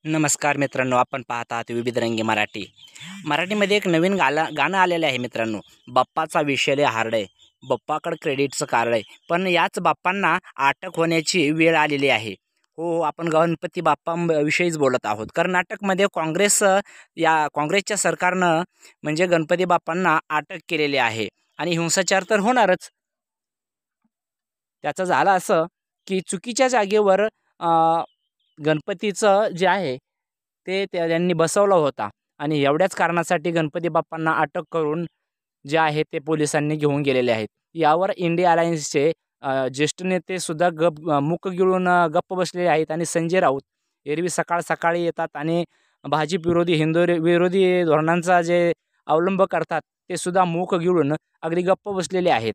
नमस्कार मित्रांनो, आपण पाहत आहात विविध रंगी मराठी. मराठीमध्ये एक नवीन गाणं आलेलं आहे मित्रांनो. बाप्पाचा विषय लय हार्ड आहे, बाप्पाकडे क्रेडिटचं कार्ड आहे. पण याच बाप्पांना अटक होण्याची वेळ आलेली आहे. हो, आपण गणपती बाप्पांविषयीच बोलत आहोत. कर्नाटकमध्ये काँग्रेसच्या सरकारनं म्हणजे गणपती बाप्पांना अटक केलेली आहे आणि हिंसाचार तर होणारच. त्याचं झालं असं की चुकीच्या जागेवर गणपतीचं जे आहे ते त्यांनी बसवला होता आणि एवढ्याच कारणासाठी गणपती बाप्पांना अटक करून जे आहे ते पोलिसांनी घेऊन गेलेले आहेत. यावर इंडिया अलायन्सचे ज्येष्ठ नेते सुद्धा मुक गिळून गप्प बसलेले आहेत आणि संजय राऊत एरवी सकाळ सकाळी येतात आणि भाजप विरोधी हिंदू विरोधी धोरणांचा जे अवलंब करतात ते सुद्धा मूक गिळून अगदी गप्प बसलेले आहेत.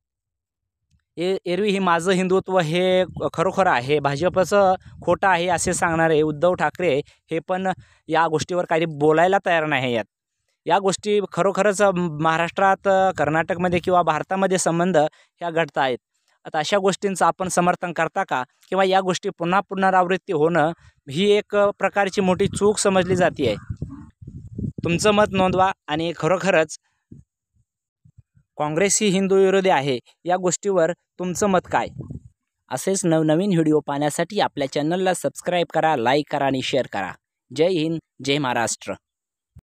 एरवी हे माझं हिंदुत्व हे खरोखर आहे, भाजपचं खोटं आहे असे सांगणारे उद्धव ठाकरे हे पण या गोष्टीवर काही बोलायला तयार नाही आहेत. या गोष्टी खरोखरच महाराष्ट्रात, कर्नाटकमध्ये किंवा भारतामध्ये संबंध ह्या घडत आहेत. आता अशा गोष्टींचं आपण समर्थन करता का? किंवा या गोष्टी पुन्हा पुनरावृत्ती होणं ही एक प्रकारची मोठी चूक समजली जाते आहे. तुमचं मत नोंदवा आणि खरोखरच काँग्रेस ही हिंदू विरोधी आहे या गोष्टीवर तुमचं मत काय? असेच नवनवीन व्हिडिओ पाहण्यासाठी आपल्या चॅनलला सबस्क्राईब करा, लाईक करा आणि शेअर करा. जय हिंद, जय महाराष्ट्र.